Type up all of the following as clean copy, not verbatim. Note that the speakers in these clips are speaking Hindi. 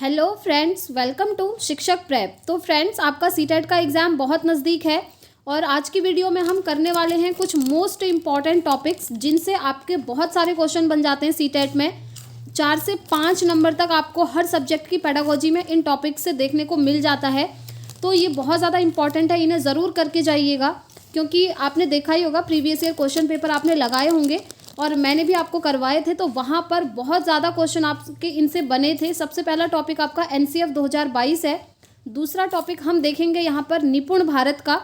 हेलो फ्रेंड्स, वेलकम टू शिक्षक प्रेप। तो फ्रेंड्स, आपका सीटेट का एग्ज़ाम बहुत नज़दीक है और आज की वीडियो में हम करने वाले हैं कुछ मोस्ट इम्पॉर्टेंट टॉपिक्स जिनसे आपके बहुत सारे क्वेश्चन बन जाते हैं सीटेट में। 4 से 5 नंबर तक आपको हर सब्जेक्ट की पेडागोजी में इन टॉपिक्स से देखने को मिल जाता है। तो ये बहुत ज़्यादा इंपॉर्टेंट है, इन्हें ज़रूर करके जाइएगा क्योंकि आपने देखा ही होगा प्रीवियस ईयर क्वेश्चन पेपर आपने लगाए होंगे और मैंने भी आपको करवाए थे, तो वहाँ पर बहुत ज़्यादा क्वेश्चन आपके इनसे बने थे। सबसे पहला टॉपिक आपका एनसीएफ 2022 है। दूसरा टॉपिक हम देखेंगे यहाँ पर निपुण भारत का,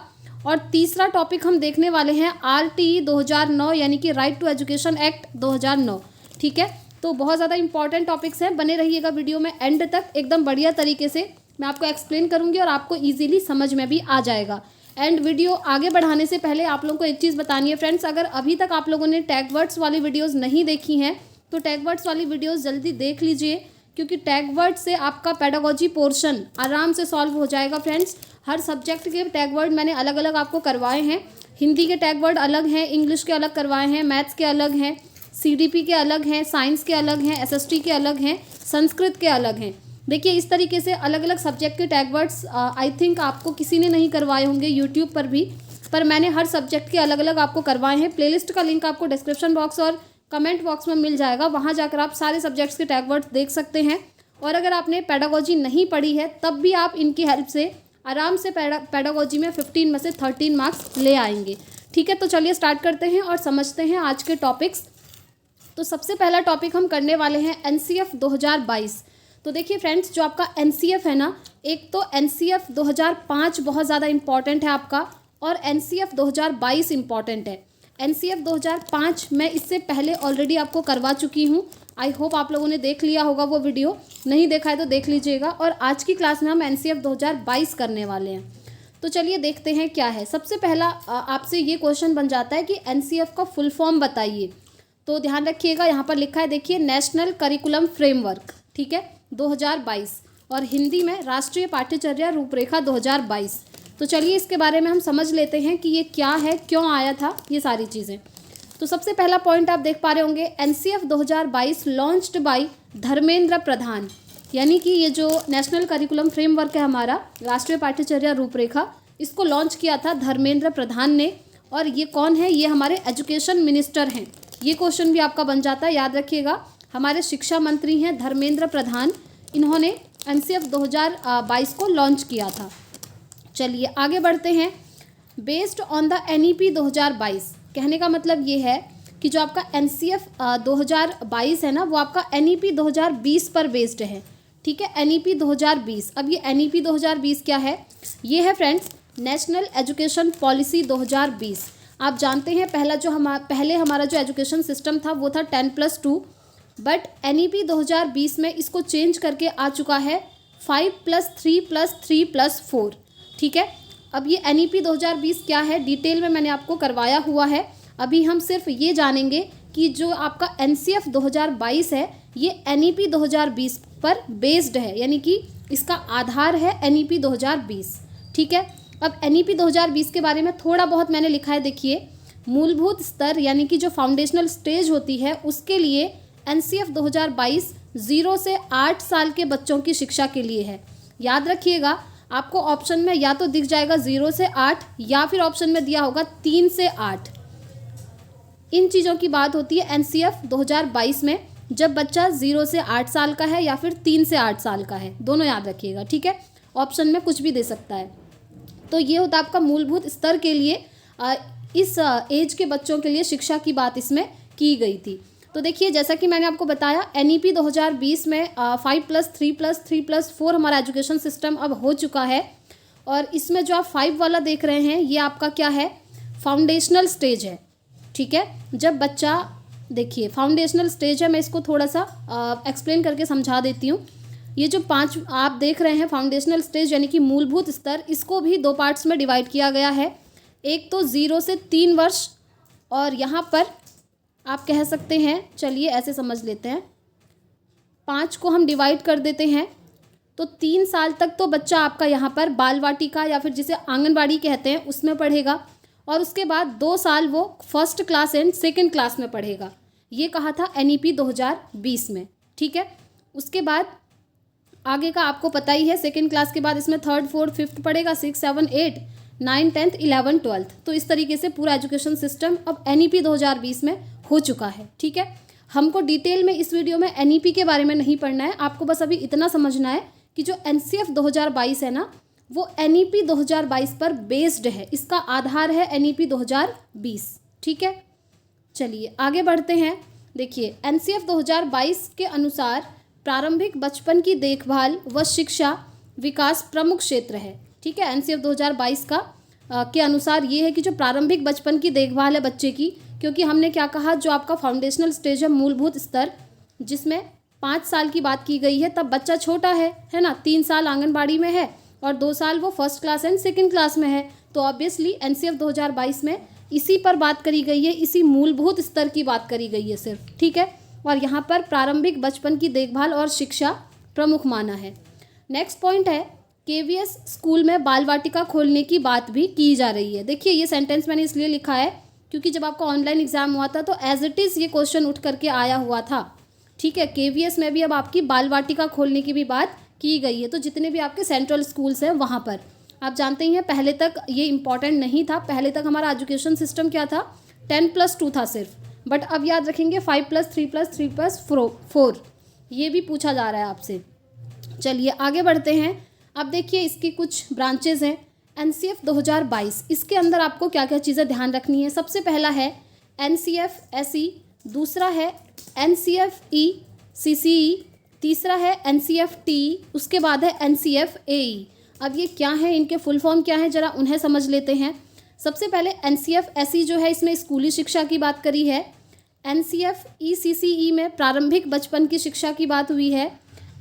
और तीसरा टॉपिक हम देखने वाले हैं आरटीई 2009 यानी कि राइट टू एजुकेशन एक्ट 2009। ठीक है, तो बहुत ज़्यादा इंपॉर्टेंट टॉपिक्स हैं, बने रहिएगा वीडियो में एंड तक। एकदम बढ़िया तरीके से मैं आपको एक्सप्लेन करूँगी और आपको ईजिली समझ में भी आ जाएगा। एंड वीडियो आगे बढ़ाने से पहले आप लोगों को एक चीज़ बतानी है फ्रेंड्स, अगर अभी तक आप लोगों ने टैग वर्ड्स वाली वीडियोस नहीं देखी हैं तो टैग वर्ड्स वाली वीडियोस जल्दी देख लीजिए, क्योंकि टैग वर्ड से आपका पेडागोजी पोर्शन आराम से सॉल्व हो जाएगा फ्रेंड्स। हर सब्जेक्ट के टैग वर्ड मैंने अलग अलग आपको करवाए हैं। हिंदी के टैग वर्ड अलग हैं, इंग्लिश के अलग करवाए हैं, मैथ्स के अलग हैं, सीडीपी के अलग हैं, साइंस के अलग हैं, एसएसटी के अलग हैं, संस्कृत के अलग हैं। देखिए, इस तरीके से अलग अलग सब्जेक्ट के टैग वर्ड्स आई थिंक आपको किसी ने नहीं करवाए होंगे यूट्यूब पर भी, पर मैंने हर सब्जेक्ट के अलग अलग आपको करवाए हैं। प्लेलिस्ट का लिंक आपको डिस्क्रिप्शन बॉक्स और कमेंट बॉक्स में मिल जाएगा, वहाँ जाकर आप सारे सब्जेक्ट्स के टैग वर्ड्स देख सकते हैं। और अगर आपने पेडागोजी नहीं पढ़ी है तब भी आप इनकी हेल्प से आराम से पेडागोजी में 15 में से 13 मार्क्स ले आएंगे। ठीक है, तो चलिए स्टार्ट करते हैं और समझते हैं आज के टॉपिक्स। तो सबसे पहला टॉपिक हम करने वाले हैं एनसीएफ 2022। तो देखिए फ्रेंड्स, जो आपका एनसीएफ है ना, एक तो एनसीएफ 2005 बहुत ज़्यादा इंपॉर्टेंट है आपका, और एनसीएफ 2022 इंपॉर्टेंट है। एनसीएफ 2005 मैं इससे पहले ऑलरेडी आपको करवा चुकी हूँ। आई होप आप लोगों ने देख लिया होगा वो वीडियो, नहीं देखा है तो देख लीजिएगा। और आज की क्लास में हम एनसीएफ 2022 करने वाले हैं। तो चलिए देखते हैं क्या है। सबसे पहला आपसे ये क्वेश्चन बन जाता है कि एनसीएफ का फुल फॉर्म बताइए। तो ध्यान रखिएगा, यहाँ पर लिखा है, देखिए, नेशनल करिकुलम फ्रेमवर्क। ठीक है, 2022, और हिंदी में राष्ट्रीय पाठ्यचर्या रूपरेखा 2022। तो चलिए इसके बारे में हम समझ लेते हैं कि ये क्या है, क्यों आया था, ये सारी चीज़ें। तो सबसे पहला पॉइंट आप देख पा रहे होंगे, NCF 2022 launched by Dharmendra Pradhan. यानी कि ये जो नेशनल करिकुलम फ्रेमवर्क है हमारा, राष्ट्रीय पाठ्यचर्या रूपरेखा, इसको लॉन्च किया था धर्मेंद्र प्रधान ने। और ये कौन है? ये हमारे एजुकेशन मिनिस्टर हैं। ये क्वेश्चन भी आपका बन जाता है, याद रखिएगा, हमारे शिक्षा मंत्री हैं धर्मेंद्र प्रधान। इन्होंने एनसीएफ 2022 को लॉन्च किया था। चलिए आगे बढ़ते हैं। बेस्ड ऑन द एनईपी 2022, कहने का मतलब ये है कि जो आपका एनसीएफ 2022 है ना, वो आपका एनईपी 2020 पर बेस्ड है। ठीक है, एनईपी 2020। अब ये एनईपी 2020 क्या है? ये है फ्रेंड्स नेशनल एजुकेशन पॉलिसी 2020। आप जानते हैं पहले हमारा जो एजुकेशन सिस्टम था वो था 10+2, बट एनईपी 2020 में इसको चेंज करके आ चुका है 5+3+3+4। ठीक है, अब ये एनईपी 2020 क्या है, डिटेल में मैंने आपको करवाया हुआ है। अभी हम सिर्फ ये जानेंगे कि जो आपका एनसीएफ 2022 है ये एनईपी 2020 पर बेस्ड है, यानी कि इसका आधार है एनईपी 2020। ठीक है, अब एनईपी 2020 के बारे में थोड़ा बहुत मैंने लिखा है। देखिए, मूलभूत स्तर यानी कि जो फाउंडेशनल स्टेज होती है उसके लिए एनसीएफ 2022 0 से 8 साल के बच्चों की शिक्षा के लिए है। याद रखिएगा, आपको ऑप्शन में या तो दिख जाएगा 0 से 8 या फिर ऑप्शन में दिया होगा 3 से 8। इन चीज़ों की बात होती है एनसीएफ 2022 में, जब बच्चा 0 से 8 साल का है या फिर 3 से 8 साल का है, दोनों याद रखिएगा। ठीक है, ऑप्शन में कुछ भी दे सकता है। तो ये होता है आपका मूलभूत स्तर के लिए, इस एज के बच्चों के लिए शिक्षा की बात इसमें की गई थी। तो देखिए, जैसा कि मैंने आपको बताया, एनईपी 2020 में 5+3+3+4 हमारा एजुकेशन सिस्टम अब हो चुका है। और इसमें जो आप 5 वाला देख रहे हैं ये आपका क्या है? फाउंडेशनल स्टेज है। ठीक है, जब बच्चा, देखिए फाउंडेशनल स्टेज है, मैं इसको थोड़ा सा एक्सप्लेन करके समझा देती हूँ। ये जो 5 आप देख रहे हैं फाउंडेशनल स्टेज यानी कि मूलभूत स्तर, इसको भी 2 पार्ट्स में डिवाइड किया गया है। एक तो 0 से 3 वर्ष, और यहाँ पर आप कह सकते हैं, चलिए ऐसे समझ लेते हैं, 5 को हम डिवाइड कर देते हैं। तो 3 साल तक तो बच्चा आपका यहाँ पर बाल वाटिका या फिर जिसे आंगनबाड़ी कहते हैं उसमें पढ़ेगा, और उसके बाद 2 साल वो first class and second class में पढ़ेगा। ये कहा था एनईपी 2020 में। ठीक है, उसके बाद आगे का आपको पता ही है, सेकेंड क्लास के बाद इसमें थर्ड फोर्थ फिफ्थ पड़ेगा, 6 7 8 9 10 11 12। तो इस तरीके से पूरा एजुकेशन सिस्टम अब NEP 2020 में हो चुका है। ठीक है, हमको डिटेल में इस वीडियो में NEP के बारे में नहीं पढ़ना है, आपको बस अभी इतना समझना है कि जो NCF 2022 है ना, वो NEP 2022 पर बेस्ड है, इसका आधार है NEP 2020। ठीक है, चलिए आगे बढ़ते हैं। देखिए NCF 2022 के अनुसार प्रारंभिक बचपन की देखभाल व शिक्षा विकास प्रमुख क्षेत्र है। ठीक है, NCF 2022 का के अनुसार ये है कि जो प्रारंभिक बचपन की देखभाल है बच्चे की, क्योंकि हमने क्या कहा, जो आपका फाउंडेशनल स्टेज है, मूलभूत स्तर, जिसमें 5 साल की बात की गई है, तब बच्चा छोटा है ना, 3 साल आंगनबाड़ी में है और 2 साल वो first class and second class में है। तो ऑब्वियसली NCF 2022 में इसी पर बात करी गई है, इसी मूलभूत स्तर की बात करी गई है सिर्फ। ठीक है, और यहाँ पर प्रारंभिक बचपन की देखभाल और शिक्षा प्रमुख माना है। नेक्स्ट पॉइंट है, KVS स्कूल में बाल वाटिका खोलने की बात भी की जा रही है। देखिए ये सेंटेंस मैंने इसलिए लिखा है क्योंकि जब आपका ऑनलाइन एग्जाम हुआ था तो एज इट इज़ ये क्वेश्चन उठ करके आया हुआ था। ठीक है, KVS में भी अब आपकी बाल वाटिका खोलने की भी बात की गई है। तो जितने भी आपके सेंट्रल स्कूल्स हैं वहाँ पर, आप जानते ही हैं पहले तक ये इंपॉर्टेंट नहीं था, पहले तक हमारा एजुकेशन सिस्टम क्या था, 10+2 था सिर्फ, बट अब याद रखेंगे 5+3+3+4, ये भी पूछा जा रहा है आपसे। चलिए आगे बढ़ते हैं। अब देखिए इसकी कुछ ब्रांचेज हैं NCF 2022, इसके अंदर आपको क्या क्या चीज़ें ध्यान रखनी है। सबसे पहला है NCF SE, दूसरा है NCF CCE, तीसरा है NCF TE, उसके बाद है NCF AE। अब ये क्या है, इनके फुल फॉर्म क्या है, ज़रा उन्हें समझ लेते हैं। सबसे पहले NCF SE जो है, इसमें स्कूली शिक्षा की बात करी है। NCF CCE में प्रारंभिक बचपन की शिक्षा की बात हुई है।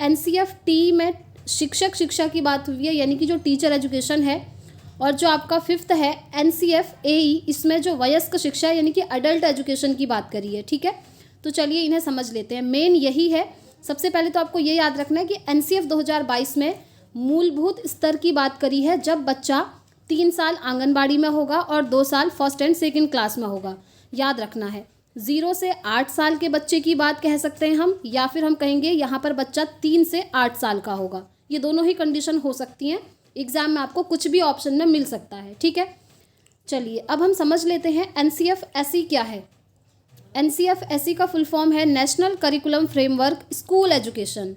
NCF TE में शिक्षक शिक्षा की बात हुई है, यानी कि जो टीचर एजुकेशन है। और जो आपका फिफ्थ है NCF AE, इसमें जो वयस्क शिक्षा यानी कि अडल्ट एजुकेशन की बात करी है। ठीक है, तो चलिए इन्हें समझ लेते हैं। मेन यही है, सबसे पहले तो आपको ये याद रखना है कि NCF 2022 में मूलभूत स्तर की बात करी है, जब बच्चा 3 साल आंगनबाड़ी में होगा और 2 साल फर्स्ट एंड सेकेंड क्लास में होगा। याद रखना है 0 से 8 साल के बच्चे की बात कह सकते हैं हम, या फिर हम कहेंगे यहाँ पर बच्चा 3 से 8 साल का होगा। ये दोनों ही कंडीशन हो सकती हैं, एग्जाम में आपको कुछ भी ऑप्शन में मिल सकता है। ठीक है, चलिए अब हम समझ लेते हैं NCF SE क्या है। NCF SE का फुल फॉर्म है national curriculum framework school education.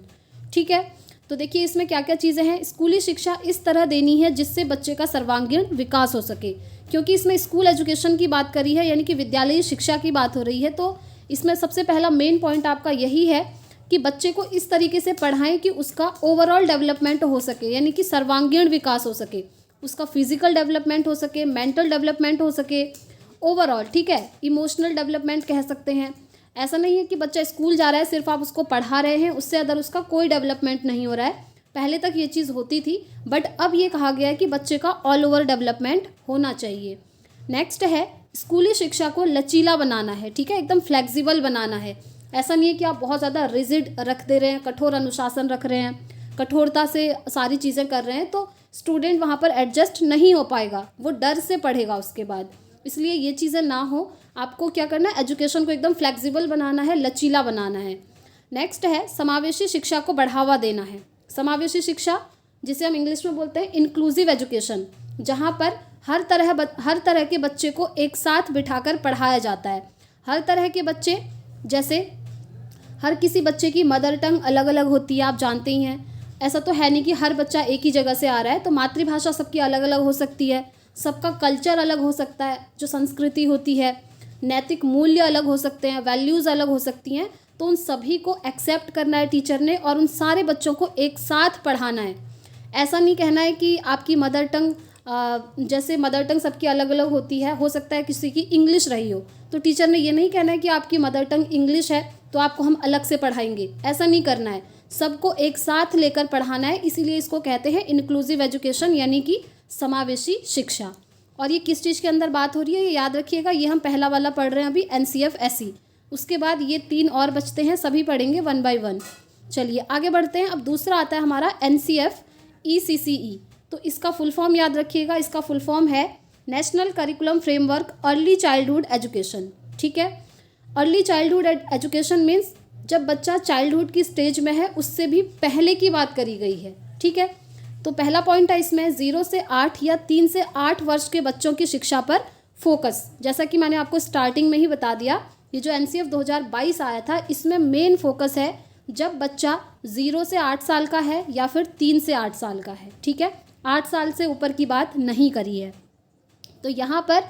ठीक है, तो देखिए इसमें क्या क्या चीज़ें हैं। स्कूली शिक्षा इस तरह देनी है जिससे बच्चे का सर्वांगीण विकास हो सके, क्योंकि इसमें स्कूल एजुकेशन की बात करी है, यानी कि विद्यालयी शिक्षा की बात हो रही है। तो इसमें सबसे पहला मेन पॉइंट आपका यही है कि बच्चे को इस तरीके से पढ़ाएं कि उसका ओवरऑल डेवलपमेंट हो सके, यानी कि सर्वांगीण विकास हो सके, उसका फिजिकल डेवलपमेंट हो सके, मेंटल डेवलपमेंट हो सके, ओवरऑल। ठीक है, इमोशनल डेवलपमेंट कह सकते हैं। ऐसा नहीं है कि बच्चा स्कूल जा रहा है, सिर्फ आप उसको पढ़ा रहे हैं, उससे अदर उसका कोई डेवलपमेंट नहीं हो रहा है। पहले तक ये चीज़ होती थी, बट अब ये कहा गया है कि बच्चे का ऑल ओवर डेवलपमेंट होना चाहिए। नेक्स्ट है स्कूली शिक्षा को लचीला बनाना है। ठीक है, एकदम फ्लेक्सिबल बनाना है। ऐसा नहीं है कि आप बहुत ज़्यादा रिजिड रख दे रहे हैं, कठोर अनुशासन रख रहे हैं, कठोरता से सारी चीज़ें कर रहे हैं, तो स्टूडेंट वहाँ पर एडजस्ट नहीं हो पाएगा, वो डर से पढ़ेगा उसके बाद। इसलिए ये चीज़ें ना हो, आपको क्या करना है, एजुकेशन को एकदम फ्लेक्सिबल बनाना है, लचीला बनाना है। नेक्स्ट है समावेशी शिक्षा को बढ़ावा देना है। समावेशी शिक्षा जिसे हम इंग्लिश में बोलते हैं इंक्लूसिव एजुकेशन, जहाँ पर हर तरह के बच्चे को एक साथ बिठाकर पढ़ाया जाता है। हर तरह के बच्चे, जैसे हर किसी बच्चे की मदर टंग अलग अलग होती है, आप जानते ही हैं। ऐसा तो है नहीं कि हर बच्चा एक ही जगह से आ रहा है, तो मातृभाषा सबकी अलग अलग हो सकती है, सबका कल्चर अलग हो सकता है, जो संस्कृति होती है, नैतिक मूल्य अलग हो सकते हैं, वैल्यूज़ अलग हो सकती हैं। तो उन सभी को एक्सेप्ट करना है टीचर ने, और उन सारे बच्चों को एक साथ पढ़ाना है। ऐसा नहीं कहना है कि आपकी मदर टंग, जैसे मदर टंग सबकी अलग अलग होती है, हो सकता है किसी की इंग्लिश रही हो, तो टीचर ने ये नहीं कहना है कि आपकी मदर टंग इंग्लिश है तो आपको हम अलग से पढ़ाएंगे। ऐसा नहीं करना है, सबको एक साथ लेकर पढ़ाना है। इसीलिए इसको कहते हैं इंक्लूसिव एजुकेशन, यानी कि समावेशी शिक्षा। और ये किस चीज़ के अंदर बात हो रही है, ये याद रखिएगा। ये हम पहला वाला पढ़ रहे हैं अभी, NCF SE। उसके बाद ये 3 और बचते हैं, सभी पढ़ेंगे 1 by 1। चलिए आगे बढ़ते हैं। अब दूसरा आता है हमारा NCF ECCE। तो इसका फुल फॉर्म याद रखिएगा, इसका फुल फॉर्म है national curriculum framework early childhood education. ठीक है, अर्ली चाइल्डहुड एजुकेशन मीन्स जब बच्चा चाइल्डहुड की स्टेज में है उससे भी पहले की बात करी गई है। ठीक है, तो पहला पॉइंट है इसमें 0 से 8 या 3 से 8 वर्ष के बच्चों की शिक्षा पर फोकस। जैसा कि मैंने आपको स्टार्टिंग में ही बता दिया, ये जो NCF 2022 आया था इसमें मेन फोकस है जब बच्चा 0 से 8 साल का है या फिर 3 से 8 साल का है। ठीक है, 8 साल से ऊपर की बात नहीं करी है। तो यहाँ पर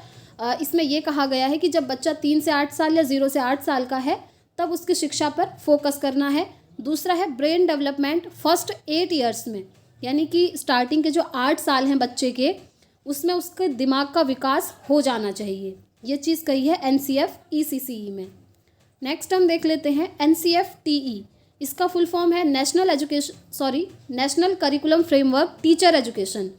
इसमें यह कहा गया है कि जब बच्चा 3 से 8 साल या 0 से 8 साल का है तब उसकी शिक्षा पर फोकस करना है। दूसरा है ब्रेन डेवलपमेंट फर्स्ट 8 ईयर्स में, यानी कि स्टार्टिंग के जो 8 साल हैं बच्चे के, उसमें उसके दिमाग का विकास हो जाना चाहिए। ये चीज़ कही है NCF ECCE में। नेक्स्ट हम देख लेते हैं NCF TE। इसका फुल फॉर्म है national curriculum framework teacher education.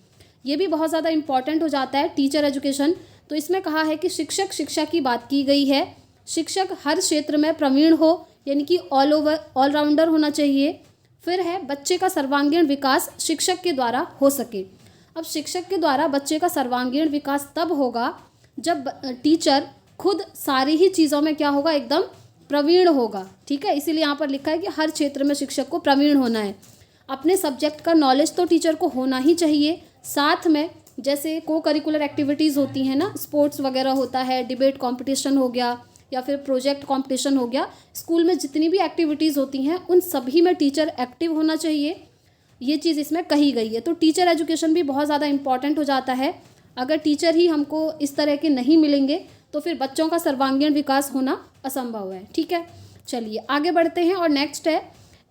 ये भी बहुत ज़्यादा इंपॉर्टेंट हो जाता है टीचर एजुकेशन। तो इसमें कहा है कि शिक्षक शिक्षा की बात की गई है। शिक्षक हर क्षेत्र में प्रवीण हो, यानी कि ऑलराउंडर होना चाहिए। फिर है बच्चे का सर्वांगीण विकास शिक्षक के द्वारा हो सके। अब शिक्षक के द्वारा बच्चे का सर्वांगीण विकास तब होगा जब टीचर खुद सारी ही चीज़ों में क्या होगा, एकदम प्रवीण होगा। ठीक है, इसीलिए यहाँ पर लिखा है कि हर क्षेत्र में शिक्षक को प्रवीण होना है। अपने सब्जेक्ट का नॉलेज तो टीचर को होना ही चाहिए। साथ में जैसे को करिकुलर एक्टिविटीज़ होती हैं ना, स्पोर्ट्स वगैरह होता है, डिबेट कंपटीशन हो गया या फिर प्रोजेक्ट कंपटीशन हो गया, स्कूल में जितनी भी एक्टिविटीज़ होती हैं उन सभी में टीचर एक्टिव होना चाहिए। ये चीज़ इसमें कही गई है। तो टीचर एजुकेशन भी बहुत ज़्यादा इंपॉर्टेंट हो जाता है। अगर टीचर ही हमको इस तरह के नहीं मिलेंगे तो फिर बच्चों का सर्वांगीण विकास होना असंभव है। ठीक है, चलिए आगे बढ़ते हैं। और नेक्स्ट है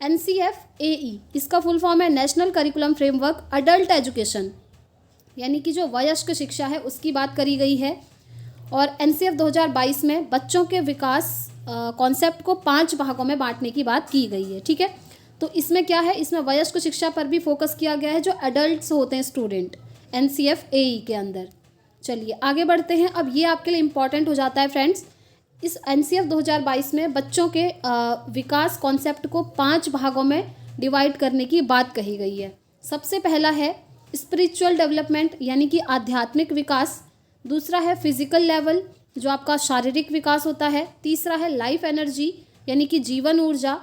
NCF AE। इसका फुल फॉर्म है national curriculum framework adult education, यानी कि जो वयस्क शिक्षा है उसकी बात करी गई है। और NCF 2022 में बच्चों के विकास कॉन्सेप्ट को 5 भागों में बांटने की बात की गई है। ठीक है, तो इसमें क्या है, इसमें वयस्क शिक्षा पर भी फोकस किया गया है, जो एडल्ट्स होते हैं स्टूडेंट, NCF AE के अंदर। चलिए आगे बढ़ते हैं। अब ये आपके लिए इम्पॉर्टेंट हो जाता है फ्रेंड्स। इस NCF 2022 में बच्चों के विकास कॉन्सेप्ट को 5 भागों में डिवाइड करने की बात कही गई है। सबसे पहला है स्पिरिचुअल डेवलपमेंट, यानी कि आध्यात्मिक विकास। दूसरा है फिजिकल लेवल, जो आपका शारीरिक विकास होता है। तीसरा है लाइफ एनर्जी, यानी कि जीवन ऊर्जा।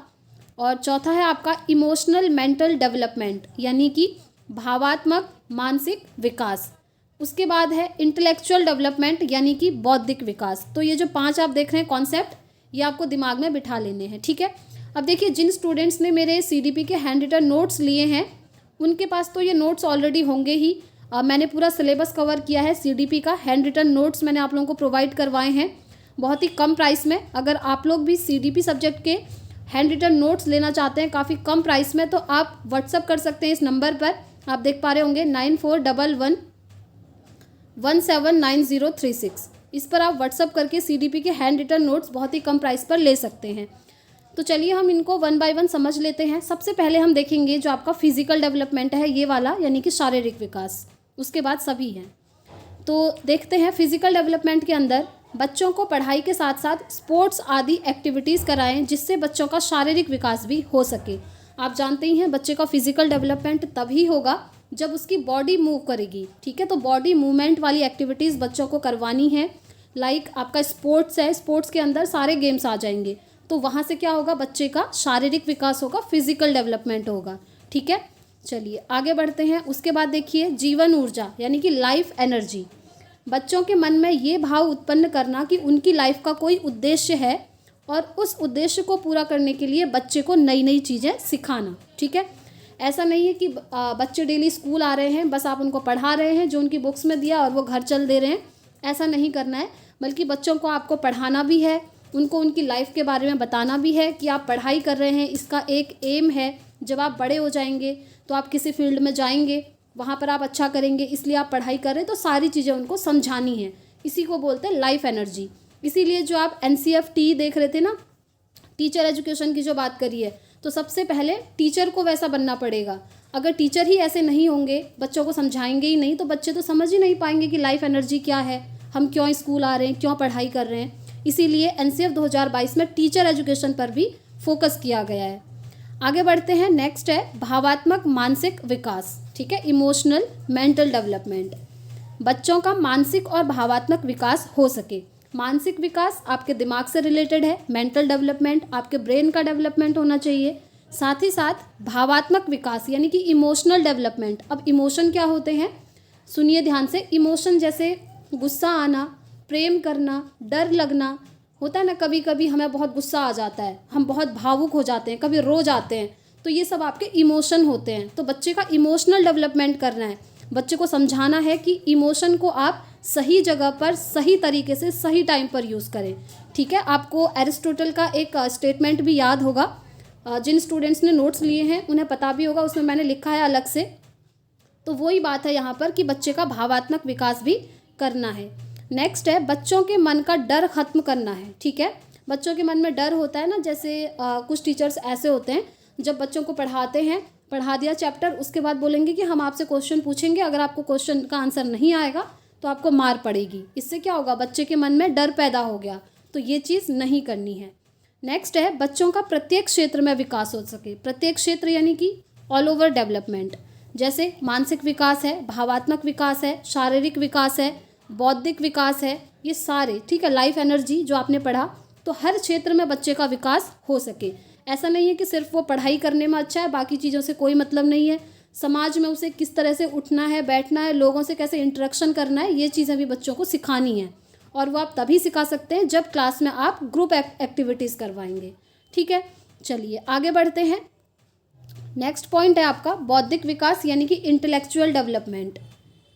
और चौथा है आपका इमोशनल मेंटल डेवलपमेंट, यानी कि भावात्मक मानसिक विकास। उसके बाद है इंटेलेक्चुअल डेवलपमेंट, यानी कि बौद्धिक विकास। तो ये जो 5 आप देख रहे हैं कॉन्सेप्ट, ये आपको दिमाग में बिठा लेने हैं। ठीक है, अब देखिए जिन स्टूडेंट्स ने मेरे CDP के हैंड रिटन नोट्स लिए हैं उनके पास तो ये नोट्स ऑलरेडी होंगे ही। मैंने पूरा सिलेबस कवर किया है CDP का। हैंड रिटन नोट्स मैंने आप लोगों को प्रोवाइड करवाए हैं बहुत ही कम प्राइस में। अगर आप लोग भी CDP सब्जेक्ट के हैंड रिटन नोट्स लेना चाहते हैं काफ़ी कम प्राइस में, तो आप व्हाट्सअप कर सकते हैं इस नंबर पर। आप देख पा रहे होंगे 9411179036। इस पर आप व्हाट्सअप करके CDP के हैंड रिटन नोट्स बहुत ही कम प्राइस पर ले सकते हैं। तो चलिए हम इनको 1 बाय 1 समझ लेते हैं। सबसे पहले हम देखेंगे जो आपका फिजिकल डेवलपमेंट है, ये वाला, यानी कि शारीरिक विकास। उसके बाद सभी हैं। तो देखते हैं फिजिकल डेवलपमेंट के अंदर बच्चों को पढ़ाई के साथ साथ स्पोर्ट्स आदि एक्टिविटीज़ कराएं, जिससे बच्चों का शारीरिक विकास भी हो सके। आप जानते ही हैं बच्चे का फिजिकल डेवलपमेंट तभी होगा जब उसकी बॉडी मूव करेगी। ठीक है, तो बॉडी मूवमेंट वाली एक्टिविटीज़ बच्चों को करवानी है। लाइक आपका स्पोर्ट्स है, स्पोर्ट्स के अंदर सारे गेम्स आ जाएंगे, तो वहाँ से क्या होगा, बच्चे का शारीरिक विकास होगा, फिजिकल डेवलपमेंट होगा। ठीक है, चलिए आगे बढ़ते हैं। उसके बाद देखिए जीवन ऊर्जा, यानी कि लाइफ एनर्जी। बच्चों के मन में ये भाव उत्पन्न करना कि उनकी लाइफ का कोई उद्देश्य है और उस उद्देश्य को पूरा करने के लिए बच्चे को नई नई चीज़ें सिखाना। ठीक है, ऐसा नहीं है कि बच्चे डेली स्कूल आ रहे हैं, बस आप उनको पढ़ा रहे हैं जो उनकी बुक्स में दिया और वो घर चल दे रहे हैं, ऐसा नहीं करना है। बल्कि बच्चों को आपको पढ़ाना भी है, उनको उनकी लाइफ के बारे में बताना भी है कि आप पढ़ाई कर रहे हैं, इसका एक एम है। जब आप बड़े हो जाएंगे तो आप किसी फील्ड में जाएंगे, वहाँ पर आप अच्छा करेंगे, इसलिए आप पढ़ाई कर रहे हैं। तो सारी चीज़ें उनको समझानी है, इसी को बोलते हैं लाइफ एनर्जी। इसीलिए जो आप NCF-T देख रहे थे ना, टीचर एजुकेशन की जो बात करी है, तो सबसे पहले टीचर को वैसा बनना पड़ेगा। अगर टीचर ही ऐसे नहीं होंगे, बच्चों को समझाएंगे ही नहीं, तो बच्चे तो समझ ही नहीं पाएंगे कि लाइफ एनर्जी क्या है, हम क्यों स्कूल आ रहे हैं, क्यों पढ़ाई कर रहे हैं। इसीलिए NCF 2022 में टीचर एजुकेशन पर भी फोकस किया गया है। आगे बढ़ते हैं। नेक्स्ट है भावात्मक मानसिक विकास। ठीक है, इमोशनल मेंटल डेवलपमेंट। बच्चों का मानसिक और भावात्मक विकास हो सके। मानसिक विकास आपके दिमाग से रिलेटेड है, मेंटल डेवलपमेंट आपके ब्रेन का डेवलपमेंट होना चाहिए। साथ ही साथ भावात्मक विकास यानी कि इमोशनल डेवलपमेंट। अब इमोशन क्या होते हैं, सुनिए ध्यान से। इमोशन जैसे गुस्सा आना, प्रेम करना, डर लगना, होता है ना कभी कभी हमें बहुत गुस्सा आ जाता है, हम बहुत भावुक हो जाते हैं, कभी रो जाते हैं, तो ये सब आपके इमोशन होते हैं। तो बच्चे का इमोशनल डेवलपमेंट करना है, बच्चे को समझाना है कि इमोशन को आप सही जगह पर सही तरीके से सही टाइम पर यूज़ करें। ठीक है, आपको एरिस्टोटल का एक स्टेटमेंट भी याद होगा, जिन स्टूडेंट्स ने नोट्स लिए हैं उन्हें पता भी होगा, उसमें मैंने लिखा है अलग से। तो वही बात है यहाँ पर कि बच्चे का भावात्मक विकास भी करना है। नेक्स्ट है बच्चों के मन का डर खत्म करना है। ठीक है, बच्चों के मन में डर होता है ना, जैसे कुछ टीचर्स ऐसे होते हैं जब बच्चों को पढ़ाते हैं, पढ़ा दिया चैप्टर, उसके बाद बोलेंगे कि हम आपसे क्वेश्चन पूछेंगे, अगर आपको क्वेश्चन का आंसर नहीं आएगा तो आपको मार पड़ेगी। इससे क्या होगा, बच्चे के मन में डर पैदा हो गया, तो ये चीज़ नहीं करनी है। नेक्स्ट है बच्चों का प्रत्येक क्षेत्र में विकास हो सके। प्रत्येक क्षेत्र यानी कि ऑल ओवर डेवलपमेंट, जैसे मानसिक विकास है, भावात्मक विकास है, शारीरिक विकास है, बौद्धिक विकास है, ये सारे। ठीक है, लाइफ एनर्जी जो आपने पढ़ा, तो हर क्षेत्र में बच्चे का विकास हो सके। ऐसा नहीं है कि सिर्फ वो पढ़ाई करने में अच्छा है, बाकी चीज़ों से कोई मतलब नहीं है। समाज में उसे किस तरह से उठना है, बैठना है, लोगों से कैसे इंटरेक्शन करना है, ये चीज़ें भी बच्चों को सिखानी है। और वो आप तभी सिखा सकते हैं जब क्लास में आप ग्रुप एक्टिविटीज़ करवाएंगे। ठीक है, चलिए आगे बढ़ते हैं। नेक्स्ट पॉइंट है आपका बौद्धिक विकास यानी कि इंटेलेक्चुअल डेवलपमेंट।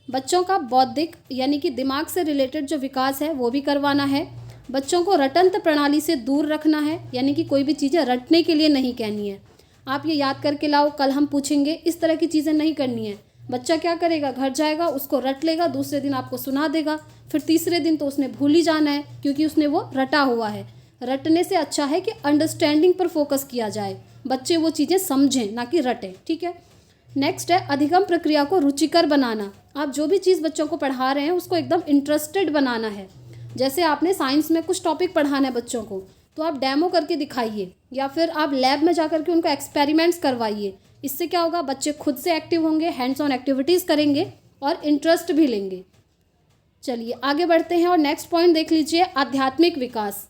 बच्चों का बौद्धिक यानी कि दिमाग से रिलेटेड जो विकास है वो भी करवाना है। बच्चों को रटंत प्रणाली से दूर रखना है, यानी कि कोई भी चीज़ें रटने के लिए नहीं कहनी है, आप ये याद करके लाओ, कल हम पूछेंगे, इस तरह की चीज़ें नहीं करनी है। बच्चा क्या करेगा, घर जाएगा, उसको रट लेगा, दूसरे दिन आपको सुना देगा, फिर तीसरे दिन तो उसने भूल ही जाना है, क्योंकि उसने वो रटा हुआ है। रटने से अच्छा है कि अंडरस्टैंडिंग पर फोकस किया जाए, बच्चे वो चीज़ें समझें ना कि रटें। ठीक है, नेक्स्ट है अधिगम प्रक्रिया को रुचिकर बनाना। आप जो भी चीज़ बच्चों को पढ़ा रहे हैं उसको एकदम इंटरेस्टेड बनाना है। जैसे आपने साइंस में कुछ टॉपिक पढ़ाना है बच्चों को, तो आप डेमो करके दिखाइए, या फिर आप लैब में जा करके उनको एक्सपेरिमेंट्स करवाइए। इससे क्या होगा, बच्चे खुद से एक्टिव होंगे, हैंड्स ऑन एक्टिविटीज़ करेंगे और इंटरेस्ट भी लेंगे। चलिए आगे बढ़ते हैं और नेक्स्ट पॉइंट देख लीजिए, आध्यात्मिक विकास,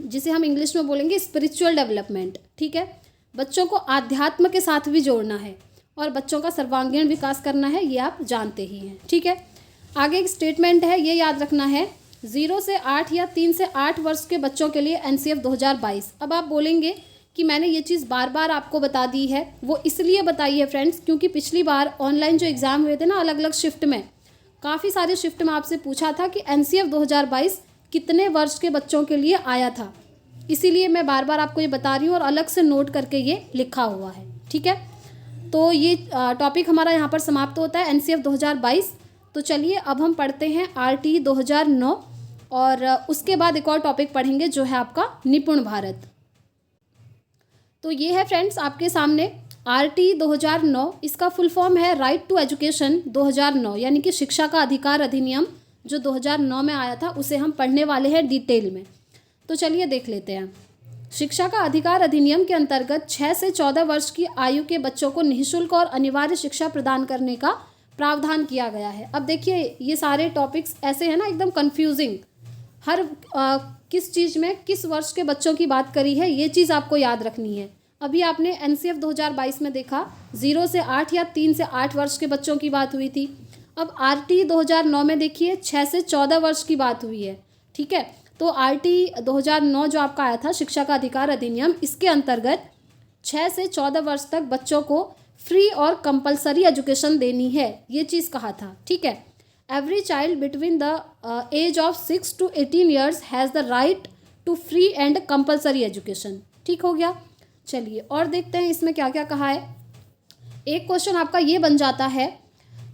जिसे हम इंग्लिश में बोलेंगे स्पिरिचुअल डेवलपमेंट। ठीक है, बच्चों को आध्यात्म के साथ भी जोड़ना है और बच्चों का सर्वांगीण विकास करना है, ये आप जानते ही हैं। ठीक है, आगे एक स्टेटमेंट है, ये याद रखना है, 0 से 8 या 3 से 8 वर्ष के बच्चों के लिए NCF 2022। अब आप बोलेंगे कि मैंने ये चीज़ बार बार आपको बता दी है, वो इसलिए बताई है फ्रेंड्स क्योंकि पिछली बार ऑनलाइन जो एग्ज़ाम हुए थे ना अलग अलग शिफ्ट में, काफ़ी सारे शिफ्ट में आपसे पूछा था कि NCF 2022 कितने वर्ष के बच्चों के लिए आया था, इसीलिए मैं बार बार आपको ये बता रही हूँ और अलग से नोट करके ये लिखा हुआ है। ठीक है, तो ये टॉपिक हमारा यहाँ पर समाप्त होता है NCF 2022। तो चलिए अब हम पढ़ते हैं RTE 2009 और उसके बाद एक और टॉपिक पढ़ेंगे जो है आपका निपुण भारत। तो ये है फ्रेंड्स आपके सामने RTE 2009, इसका फुल फॉर्म है राइट टू एजुकेशन 2009, यानी कि शिक्षा का अधिकार अधिनियम जो 2009 में आया था, उसे हम पढ़ने वाले हैं डिटेल में। तो चलिए देख लेते हैं। शिक्षा का अधिकार अधिनियम के अंतर्गत 6 से 14 वर्ष की आयु के बच्चों को निःशुल्क और अनिवार्य शिक्षा प्रदान करने का प्रावधान किया गया है। अब देखिए ये सारे टॉपिक्स ऐसे हैं ना एकदम कंफ्यूजिंग, हर किस चीज़ में किस वर्ष के बच्चों की बात करी है, ये चीज़ आपको याद रखनी है। अभी आपने NCF 2022 में देखा 0 से 8 या 3 से 8 वर्ष के बच्चों की बात हुई थी। अब RTE 2009 में देखिए 6 से 14 वर्ष की बात हुई है। ठीक है, तो RTE 2009 जो आपका आया था शिक्षा का अधिकार अधिनियम, इसके अंतर्गत 6 से 14 वर्ष तक बच्चों को फ्री और कंपलसरी एजुकेशन देनी है, ये चीज़ कहा था। ठीक है, every child between the age of 6 to 18 years has the right to free and compulsory education. ठीक हो गया, चलिए और देखते हैं इसमें क्या क्या कहा है। एक क्वेश्चन आपका ये बन जाता है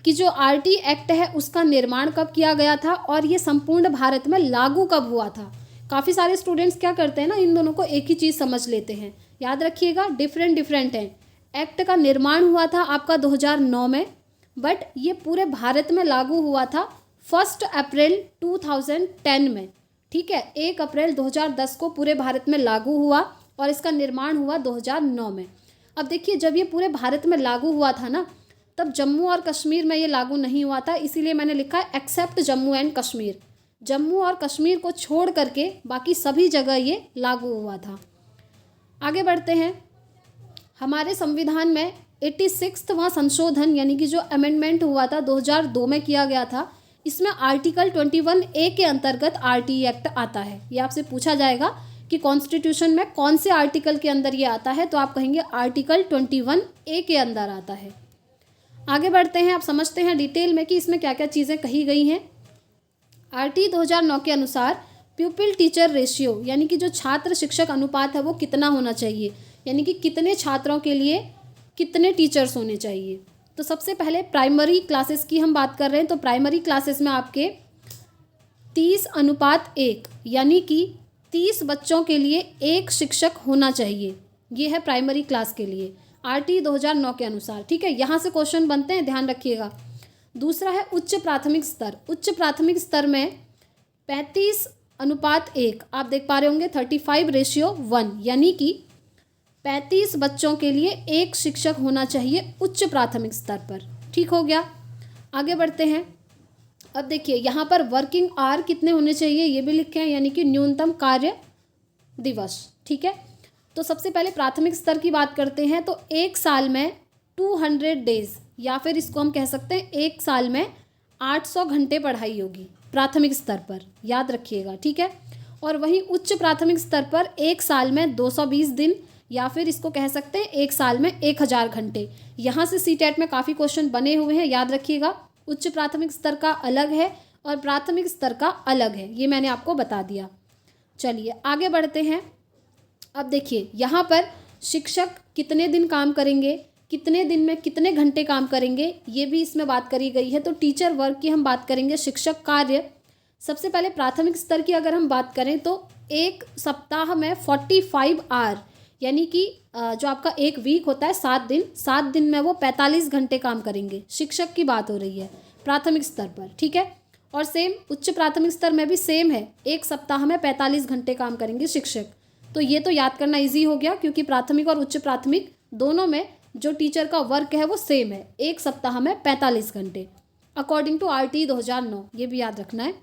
कि जो RTE एक्ट है उसका निर्माण कब किया गया था और ये संपूर्ण भारत में लागू कब हुआ था। काफ़ी सारे स्टूडेंट्स क्या करते हैं ना, इन दोनों को एक ही चीज़ समझ लेते हैं। याद रखिएगा डिफरेंट हैं। एक्ट का निर्माण हुआ था आपका 2009 में, बट ये पूरे भारत में लागू हुआ था 1 अप्रैल 2010 में। ठीक है, 1 अप्रैल 2010 को पूरे भारत में लागू हुआ और इसका निर्माण हुआ 2009 में। अब देखिए जब ये पूरे भारत में लागू हुआ था ना, तब जम्मू और कश्मीर में ये लागू नहीं हुआ था, इसीलिए मैंने लिखा है एक्सेप्ट जम्मू एंड कश्मीर। जम्मू और कश्मीर को छोड़ करके बाकी सभी जगह ये लागू हुआ था। आगे बढ़ते हैं। हमारे संविधान में 86वां संशोधन यानी कि जो अमेंडमेंट हुआ था 2002 में किया गया था, इसमें आर्टिकल 21A के अंतर्गत RTE एक्ट आता है। ये आपसे पूछा जाएगा कि कॉन्स्टिट्यूशन में कौन से आर्टिकल के अंदर ये आता है, तो आप कहेंगे आर्टिकल 21A के अंदर आता है। आगे बढ़ते हैं, आप समझते हैं डिटेल में कि इसमें क्या क्या चीज़ें कही गई हैं। RTE 2009 के अनुसार प्यूपिल टीचर रेशियो यानी कि जो छात्र शिक्षक अनुपात है वो कितना होना चाहिए, यानी कि कितने छात्रों के लिए कितने टीचर्स होने चाहिए। तो सबसे पहले प्राइमरी क्लासेस की हम बात कर रहे हैं, तो प्राइमरी क्लासेस में आपके 30:1 यानी कि 30 बच्चों के लिए एक शिक्षक होना चाहिए। ये है प्राइमरी क्लास के लिए RTE 2009 के अनुसार। ठीक है, यहाँ से क्वेश्चन बनते हैं, ध्यान रखिएगा। दूसरा है उच्च प्राथमिक स्तर। उच्च प्राथमिक स्तर में 35:1 आप देख पा रहे होंगे, 35:1 यानी कि 35 बच्चों के लिए एक शिक्षक होना चाहिए उच्च प्राथमिक स्तर पर। ठीक हो गया। आगे बढ़ते हैं। अब देखिए यहाँ पर वर्किंग आवर कितने होने चाहिए ये भी लिखे हैं, यानी कि न्यूनतम कार्य दिवस। ठीक है, तो सबसे पहले प्राथमिक स्तर की बात करते हैं। तो एक साल में 200 डेज या फिर इसको हम कह सकते हैं एक साल में 800 घंटे पढ़ाई होगी प्राथमिक स्तर पर, याद रखिएगा। ठीक है, और वहीं उच्च प्राथमिक स्तर पर एक साल में 220 दिन या फिर इसको कह सकते हैं एक साल में 1000 घंटे। यहाँ से CTET में काफ़ी क्वेश्चन बने हुए हैं, याद रखिएगा। उच्च प्राथमिक स्तर का अलग है और प्राथमिक स्तर का अलग है, ये मैंने आपको बता दिया। चलिए आगे बढ़ते हैं। अब देखिए यहाँ पर शिक्षक कितने दिन काम करेंगे, कितने दिन में कितने घंटे काम करेंगे, ये भी इसमें बात करी गई है। तो टीचर वर्क की हम बात करेंगे, शिक्षक कार्य। सबसे पहले प्राथमिक स्तर की अगर हम बात करें तो एक सप्ताह में 45 आवर यानी कि जो आपका एक वीक होता है 7 दिन में वो 45 घंटे काम करेंगे। शिक्षक की बात हो रही है प्राथमिक स्तर पर। ठीक है, और सेम उच्च प्राथमिक स्तर में भी सेम है, एक सप्ताह में 45 घंटे काम करेंगे शिक्षक। तो ये तो याद करना इजी हो गया, क्योंकि प्राथमिक और उच्च प्राथमिक दोनों में जो टीचर का वर्क है वो सेम है, एक सप्ताह में 45 घंटे अकॉर्डिंग टू RTE 2009, ये भी याद रखना है।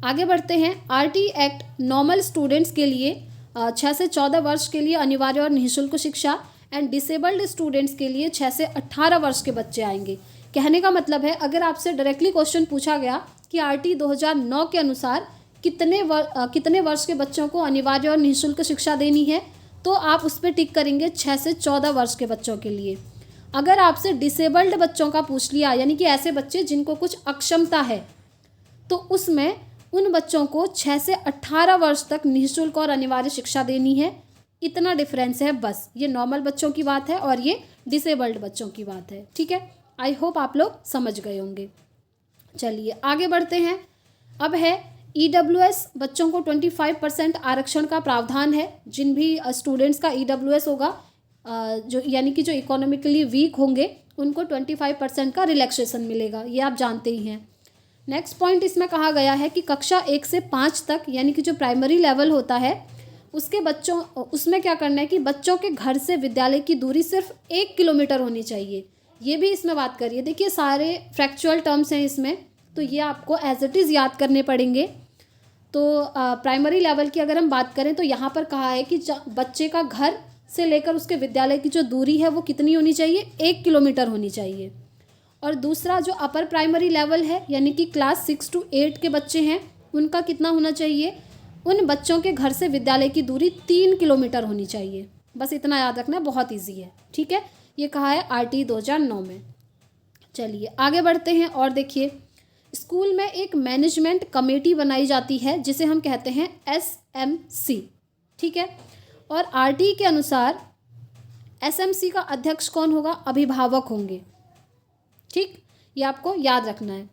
आगे बढ़ते हैं। RTE एक्ट नॉर्मल स्टूडेंट्स के लिए 6 से 14 वर्ष के लिए अनिवार्य और निःशुल्क शिक्षा एंड डिसेबल्ड स्टूडेंट्स के लिए 6 से 18 वर्ष के बच्चे आएंगे। कहने का मतलब है, अगर आपसे डायरेक्टली क्वेश्चन पूछा गया कि RTE 2009 के अनुसार कितने वर्ष के बच्चों को अनिवार्य और निःशुल्क शिक्षा देनी है, तो आप उस पर टिक करेंगे 6 से 14 वर्ष के बच्चों के लिए। अगर आपसे डिसेबल्ड बच्चों का पूछ लिया, यानी कि ऐसे बच्चे जिनको कुछ अक्षमता है, तो उसमें उन बच्चों को 6 से 18 वर्ष तक निःशुल्क और अनिवार्य शिक्षा देनी है। इतना डिफरेंस है बस। ये नॉर्मल बच्चों की बात है और ये डिसेबल्ड बच्चों की बात है। ठीक है, आई होप आप लोग समझ गए होंगे। चलिए आगे बढ़ते हैं। अब है EWS बच्चों को 25% आरक्षण का प्रावधान है। जिन भी स्टूडेंट्स का EWS होगा, जो यानी कि जो इकोनॉमिकली वीक होंगे, उनको 25% का रिलैक्सेशन मिलेगा, ये आप जानते ही हैं। नेक्स्ट पॉइंट इसमें कहा गया है कि कक्षा 1 से 5 तक यानी कि जो प्राइमरी लेवल होता है उसके बच्चों, उसमें क्या करना है कि बच्चों के घर से विद्यालय की दूरी सिर्फ 1 किलोमीटर होनी चाहिए। ये भी इसमें बात करिए। देखिए सारे फैक्चुअल टर्म्स हैं इसमें, तो ये आपको एज इट इज़ याद करने पड़ेंगे। तो प्राइमरी लेवल की अगर हम बात करें तो यहाँ पर कहा है कि बच्चे का घर से लेकर उसके विद्यालय की जो दूरी है वो कितनी होनी चाहिए, 1 किलोमीटर होनी चाहिए। और दूसरा जो अपर प्राइमरी लेवल है यानी कि क्लास 6 to 8 के बच्चे हैं, उनका कितना होना चाहिए, उन बच्चों के घर से विद्यालय की दूरी 3 किलोमीटर होनी चाहिए। बस इतना याद रखना, बहुत ईजी है। ठीक है, ये कहा है RTE 2009 में। चलिए आगे बढ़ते हैं और देखिए, स्कूल में एक मैनेजमेंट कमेटी बनाई जाती है जिसे हम कहते हैं SMC। ठीक है, और RTE के अनुसार SMC का अध्यक्ष कौन होगा, अभिभावक होंगे। ठीक, ये आपको याद रखना है।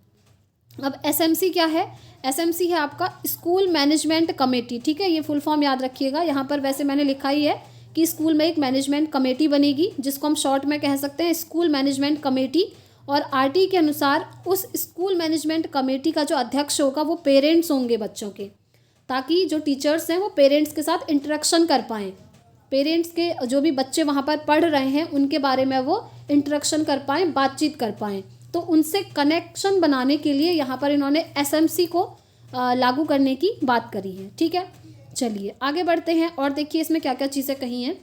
अब SMC क्या है, SMC है आपका स्कूल मैनेजमेंट कमेटी। ठीक है, ये फुल फॉर्म याद रखिएगा। यहाँ पर वैसे मैंने लिखा ही है कि स्कूल में एक मैनेजमेंट कमेटी बनेगी जिसको हम शॉर्ट में कह सकते हैं स्कूल मैनेजमेंट कमेटी। और RTE के अनुसार उस स्कूल मैनेजमेंट कमेटी का जो अध्यक्ष होगा वो पेरेंट्स होंगे बच्चों के, ताकि जो टीचर्स हैं वो पेरेंट्स के साथ इंटरेक्शन कर पाएँ, पेरेंट्स के जो भी बच्चे वहाँ पर पढ़ रहे हैं उनके बारे में वो इंटरेक्शन कर पाएँ, बातचीत कर पाएँ। तो उनसे कनेक्शन बनाने के लिए यहाँ पर इन्होंने SMC को लागू करने की बात करी है। ठीक है, चलिए आगे बढ़ते हैं और देखिए इसमें क्या क्या चीज़ें कही हैं।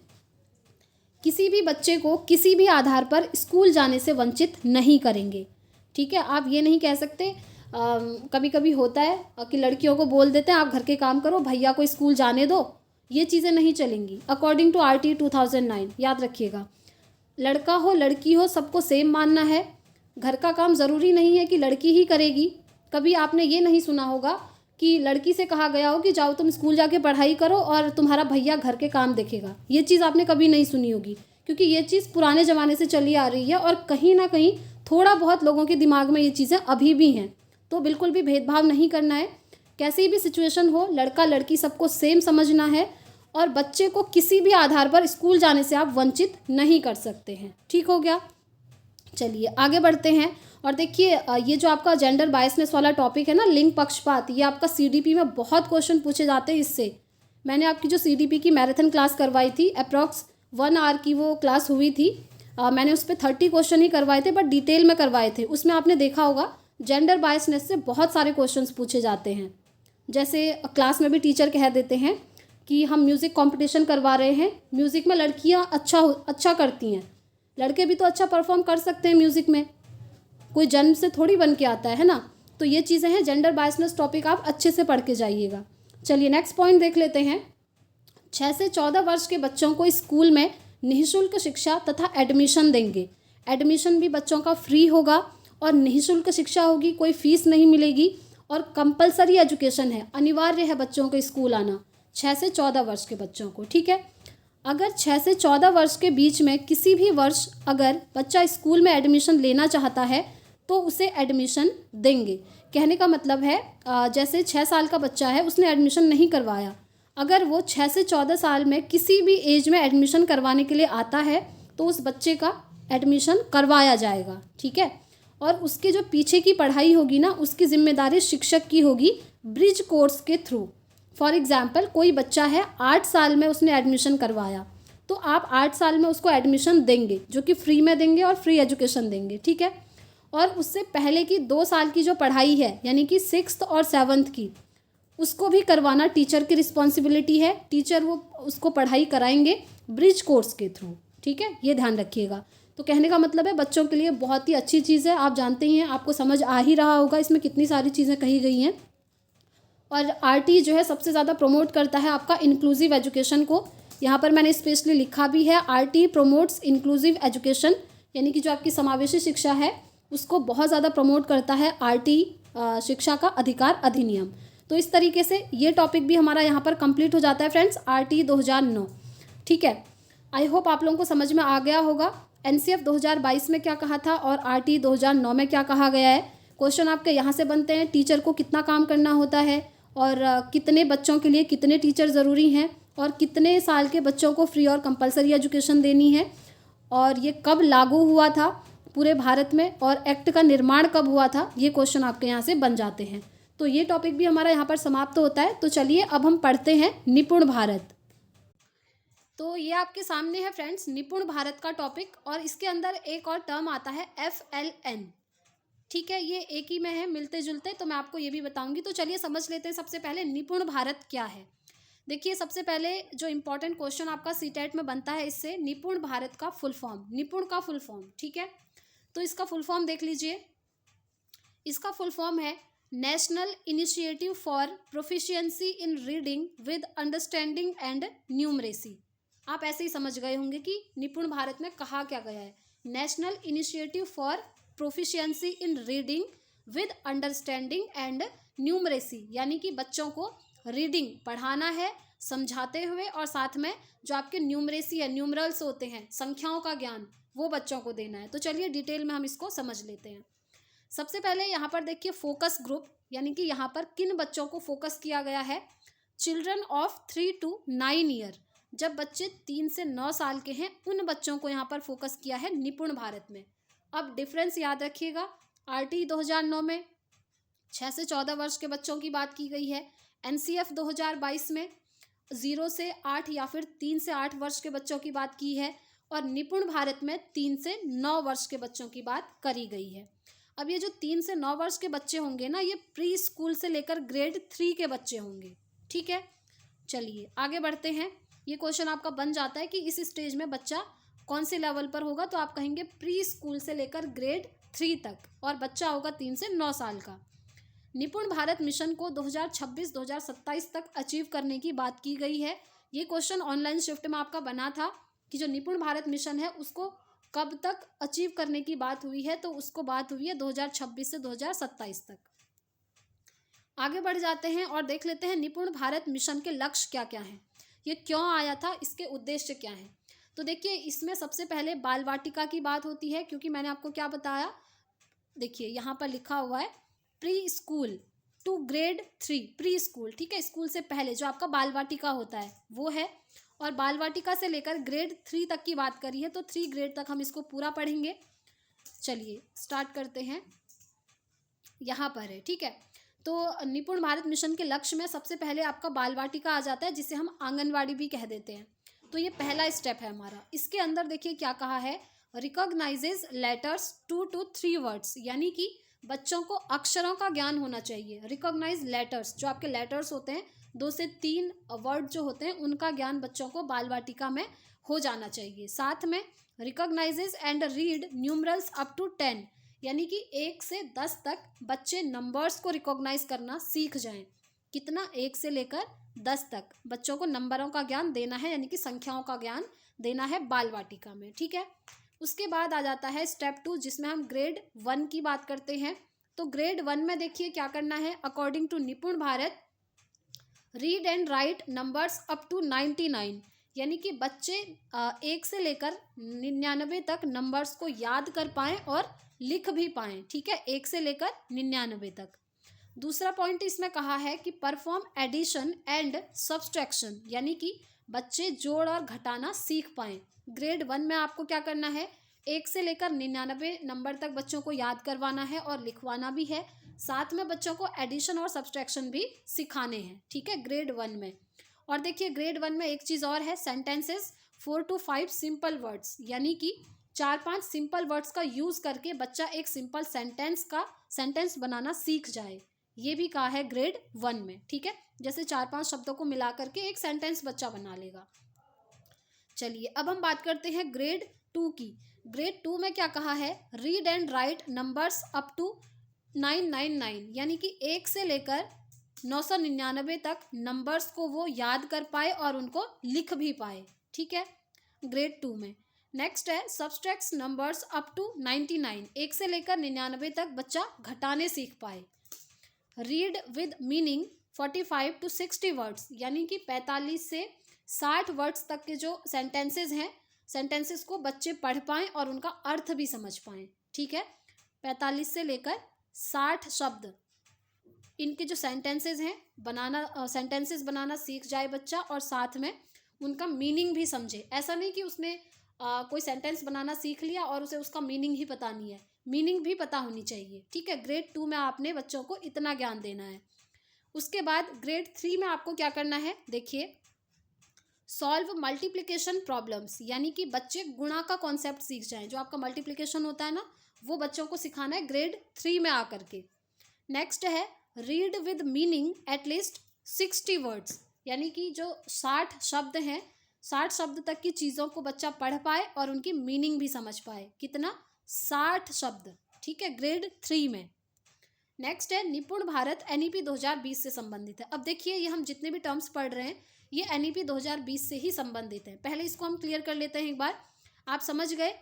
किसी भी बच्चे को किसी भी आधार पर स्कूल जाने से वंचित नहीं करेंगे। ठीक है, आप ये नहीं कह सकते, कभी कभी होता है कि लड़कियों को बोल देते हैं आप घर के काम करो, भैया को स्कूल जाने दो, ये चीज़ें नहीं चलेंगी अकॉर्डिंग टू RT 2009। याद रखिएगा, लड़का हो लड़की हो सबको सेम मानना है। घर का काम ज़रूरी नहीं है कि लड़की ही करेगी। कभी आपने ये नहीं सुना होगा कि लड़की से कहा गया हो कि जाओ तुम स्कूल जाके पढ़ाई करो और तुम्हारा भैया घर के काम देखेगा। ये चीज़ आपने कभी नहीं सुनी होगी, क्योंकि ये चीज़ पुराने ज़माने से चली आ रही है और कहीं ना कहीं थोड़ा बहुत लोगों के दिमाग में ये चीज़ें अभी भी हैं। तो बिल्कुल भी भेदभाव नहीं करना है, कैसी भी सिचुएशन हो लड़का लड़की सबको सेम समझना है और बच्चे को किसी भी आधार पर स्कूल जाने से आप वंचित नहीं कर सकते हैं। ठीक हो गया, चलिए आगे बढ़ते हैं और देखिए ये जो आपका जेंडर बायसनेस वाला टॉपिक है ना, लिंग पक्षपात, ये आपका CDP में बहुत क्वेश्चन पूछे जाते हैं इससे। मैंने आपकी जो CDP की मैराथन क्लास करवाई थी, अप्रॉक्स 1 आवर की वो क्लास हुई थी, मैंने उस पर 30 क्वेश्चन ही करवाए थे, बट डिटेल में करवाए थे। उसमें आपने देखा होगा जेंडर बायसनेस से बहुत सारे क्वेश्चन पूछे जाते हैं। जैसे क्लास में भी टीचर कह देते हैं कि हम म्यूज़िक कंपटीशन करवा रहे हैं, म्यूज़िक में लड़कियां अच्छा करती हैं, लड़के भी तो अच्छा परफॉर्म कर सकते हैं म्यूज़िक में, कोई जन्म से थोड़ी बन के आता है ना। तो ये चीज़ें हैं, जेंडर बायसनेस टॉपिक आप अच्छे से पढ़ के जाइएगा। चलिए नेक्स्ट पॉइंट देख लेते हैं। 6 से 14 वर्ष के बच्चों को स्कूल में निःशुल्क शिक्षा तथा एडमिशन देंगे। एडमिशन भी बच्चों का फ्री होगा और निःशुल्क शिक्षा होगी, कोई फीस नहीं मिलेगी और कंपलसरी एजुकेशन है, अनिवार्य है बच्चों को स्कूल आना 6 से 14 वर्ष के बच्चों को। ठीक है, अगर 6 से 14 वर्ष के बीच में किसी भी वर्ष अगर बच्चा स्कूल में एडमिशन लेना चाहता है तो उसे एडमिशन देंगे। कहने का मतलब है जैसे 6 साल का बच्चा है, उसने एडमिशन नहीं करवाया, अगर वो 6 से 14 साल में किसी भी एज में एडमिशन करवाने के लिए आता है तो उस बच्चे का एडमिशन करवाया जाएगा। ठीक है, और उसके जो पीछे की पढ़ाई होगी ना, उसकी जिम्मेदारी शिक्षक की होगी ब्रिज कोर्स के थ्रू। फॉर एग्जाम्पल, कोई बच्चा है 8 साल में उसने एडमिशन करवाया, तो आप 8 साल में उसको एडमिशन देंगे, जो कि फ्री में देंगे और फ्री एजुकेशन देंगे। ठीक है, और उससे पहले की 2 साल की जो पढ़ाई है, यानी कि 6th और 7th की, उसको भी करवाना टीचर की रिस्पॉन्सिबिलिटी है। टीचर वो उसको पढ़ाई कराएंगे ब्रिज कोर्स के थ्रू। ठीक है, ये ध्यान रखिएगा। तो कहने का मतलब है बच्चों के लिए बहुत ही अच्छी चीज़ है। आप जानते ही हैं, आपको समझ आ ही रहा होगा इसमें कितनी सारी चीज़ें कही गई हैं। और RT जो है सबसे ज़्यादा प्रमोट करता है आपका इंक्लूसिव एजुकेशन को। यहाँ पर मैंने स्पेशली लिखा भी है, RT प्रमोट्स इंक्लूसिव एजुकेशन, यानी कि जो आपकी समावेशी शिक्षा है उसको बहुत ज़्यादा प्रमोट करता है RT शिक्षा का अधिकार अधिनियम। तो इस तरीके से ये टॉपिक भी हमारा यहाँ पर कंप्लीट हो जाता है फ्रेंड्स, RT 2009। ठीक है, आई होप आप लोगों को समझ में आ गया होगा NCF 2022 में क्या कहा था और RT 2009 में क्या कहा गया है। क्वेश्चन आपके यहाँ से बनते हैं, टीचर को कितना काम करना होता है और कितने बच्चों के लिए कितने टीचर ज़रूरी हैं और कितने साल के बच्चों को फ्री और कंपलसरी एजुकेशन देनी है, और ये कब लागू हुआ था पूरे भारत में, और एक्ट का निर्माण कब हुआ था। ये क्वेश्चन आपके यहाँ से बन जाते हैं। तो ये टॉपिक भी हमारा यहाँ पर समाप्त होता है। तो चलिए अब हम पढ़ते हैं निपुण भारत। तो ये आपके सामने है फ्रेंड्स निपुण भारत का टॉपिक, और इसके अंदर एक और टर्म आता है FLN। ठीक है, ये एक ही में है, मिलते जुलते, तो मैं आपको ये भी बताऊंगी। तो चलिए समझ लेते हैं सबसे पहले निपुण भारत क्या है। देखिए सबसे पहले जो इम्पोर्टेंट क्वेश्चन आपका CTET में बनता है इससे, निपुण भारत का फुल फॉर्म, निपुण का फुल फॉर्म। ठीक है, तो इसका फुल फॉर्म देख लीजिए। इसका फुल फॉर्म है national initiative for proficiency in reading with understanding and numeracy. आप ऐसे ही समझ गए होंगे कि निपुण भारत में कहा क्या गया है, national initiative for proficiency in reading with understanding and numeracy, यानी कि बच्चों को रीडिंग पढ़ाना है समझाते हुए, और साथ में जो आपके न्यूमरेसी है, न्यूमरल्स होते हैं, संख्याओं का ज्ञान, वो बच्चों को देना है। तो चलिए डिटेल में हम इसको समझ लेते हैं। सबसे पहले यहाँ पर देखिए फोकस ग्रुप, यानी कि यहाँ पर किन बच्चों को फोकस किया गया है, चिल्ड्रन ऑफ 3 to 9 ईयर, जब बच्चे 3 से 9 साल के हैं उन बच्चों को यहाँ पर फोकस किया है निपुण भारत में। अब डिफरेंस याद रखिएगा, RT 2009 में 6 से 14 वर्ष के बच्चों की बात की गई है, NCF 2022 में 0 से 8 या फिर 3 से 8 वर्ष के बच्चों की बात की है, और निपुण भारत में 3 से 9 वर्ष के बच्चों की बात करी गई है। अब ये जो 3 से 9 वर्ष के बच्चे होंगे ना, ये प्री स्कूल से लेकर ग्रेड 3 के बच्चे होंगे। ठीक है, चलिए आगे बढ़ते हैं। ये क्वेश्चन आपका बन जाता है कि इस स्टेज में बच्चा कौन से लेवल पर होगा, तो आप कहेंगे प्री स्कूल से लेकर ग्रेड 3 तक, और बच्चा होगा 3 से 9 साल का। निपुण भारत मिशन को 2026-2027 तक अचीव करने की बात की गई है। ये क्वेश्चन ऑनलाइन शिफ्ट में आपका बना था कि जो निपुण भारत मिशन है उसको कब तक अचीव करने की बात हुई है, तो उसको बात हुई है 2026 से 2027 तक। आगे बढ़ जाते हैं और देख लेते हैं निपुण भारत मिशन के लक्ष्य क्या क्या हैं, ये क्यों आया था, इसके उद्देश्य क्या हैं। तो देखिए, इसमें सबसे पहले बाल वाटिका की बात होती है, क्योंकि मैंने आपको क्या बताया, देखिए यहाँ पर लिखा हुआ है preschool to grade 3, preschool, ठीक है, स्कूल से पहले जो आपका बाल वाटिका होता है वो है, और बाल वाटिका से लेकर ग्रेड 3 तक की बात करी है, तो 3 ग्रेड तक हम इसको पूरा पढ़ेंगे। चलिए स्टार्ट करते हैं, यहाँ पर है, ठीक है। तो निपुण भारत मिशन के लक्ष्य में सबसे पहले आपका बाल वाटिका आ जाता है, जिसे हम आंगनवाड़ी भी कह देते हैं। तो ये पहला स्टेप है हमारा। इसके अंदर देखिए क्या कहा है, रिकॉग्नाइजेज लेटर्स 2 to 3 वर्ड्स, यानी कि बच्चों को अक्षरों का ज्ञान होना चाहिए। रिकॉग्नाइज लेटर्स, जो आपके लेटर्स होते हैं, 2 से 3 वर्ड जो होते हैं, उनका ज्ञान बच्चों को बाल वाटिका में हो जाना चाहिए। साथ में recognises and read numerals up to 10, यानी कि 1 से 10 तक बच्चे नंबर्स को रिकॉग्नाइज करना सीख जाएं। कितना, 1 से लेकर 10 तक बच्चों को नंबरों का ज्ञान देना है, यानी कि संख्याओं का ज्ञान देना है बाल वाटिका में, ठीक है। उसके बाद आ जाता है स्टेप 2, जिसमें हम ग्रेड 1 की बात करते हैं। तो ग्रेड 1 में देखिए क्या करना है, according to Nipun Bharat, read and write numbers up to 99, यानी कि बच्चे 1 से लेकर 99 तक नंबर्स को याद कर पाएँ और लिख भी पाएँ, ठीक है, 1 से लेकर 99 तक। दूसरा पॉइंट इसमें कहा है कि परफॉर्म एडिशन एंड सब्सट्रैक्शन, यानी कि बच्चे जोड़ और घटाना सीख पाएँ। ग्रेड 1 में आपको क्या करना है, 1 से लेकर 99 नंबर तक बच्चों को याद करवाना है और लिखवाना भी है। साथ में बच्चों को एडिशन और सब्सट्रैक्शन भी सिखाने हैं, ठीक है, ग्रेड 1 में। और देखिए ग्रेड 1 में एक चीज़ और है, सेंटेंसेस 4 to 5 सिंपल वर्ड्स, यानी कि 4-5 सिंपल वर्ड्स का यूज़ करके बच्चा एक सिंपल सेंटेंस बनाना सीख जाए। ये भी कहा है ग्रेड 1 में, ठीक है, जैसे 4-5 शब्दों को मिला करके एक सेंटेंस बच्चा बना लेगा। चलिए अब हम बात करते हैं ग्रेड 2 की। ग्रेड 2 में क्या कहा है, read and write numbers up to 999, यानी कि 1 से लेकर 999 तक नंबर्स को वो याद कर पाए और उनको लिख भी पाए, ठीक है, ग्रेड 2 में। नेक्स्ट है सब्सट्रैक्ट नंबर्स अप टू 99, 1 से लेकर 99 तक बच्चा घटाने सीख पाए। Read with meaning 45 to 60 words, यानी कि 45 से 60 वर्ड्स तक के जो सेंटेंसेस हैं, सेंटेंसेस को बच्चे पढ़ पाएँ और उनका अर्थ भी समझ पाएँ, ठीक है। 45 से लेकर 60 शब्द, इनके जो सेंटेंसेस हैं सेंटेंसेस बनाना सीख जाए बच्चा, और साथ में उनका मीनिंग भी समझे। ऐसा नहीं कि उसने कोई सेंटेंस बनाना सीख लिया और उसे उसका मीनिंग ही पता नहीं है, मीनिंग भी पता होनी चाहिए, ठीक है। ग्रेड 2 में आपने बच्चों को इतना ज्ञान देना है। उसके बाद ग्रेड 3 में आपको क्या करना है, देखिए सॉल्व मल्टीप्लिकेशन प्रॉब्लम्स, यानी कि बच्चे गुणा का कॉन्सेप्ट सीख जाएं। जो आपका मल्टीप्लिकेशन होता है ना, वो बच्चों को सिखाना है ग्रेड 3 में आकर के। नेक्स्ट है read with meaning at least 60 words, यानी कि जो 60 शब्द हैं, 60 शब्द तक की चीज़ों को बच्चा पढ़ पाए और उनकी मीनिंग भी समझ पाए। कितना, 60 शब्द, ठीक है, ग्रेड 3 में। नेक्स्ट है निपुण भारत NEP 2020 से संबंधित है। अब देखिए ये हम जितने भी टर्म्स पढ़ रहे हैं ये NEP 2020 से ही संबंधित हैं। पहले इसको हम क्लियर कर लेते हैं एक बार। आप समझ गए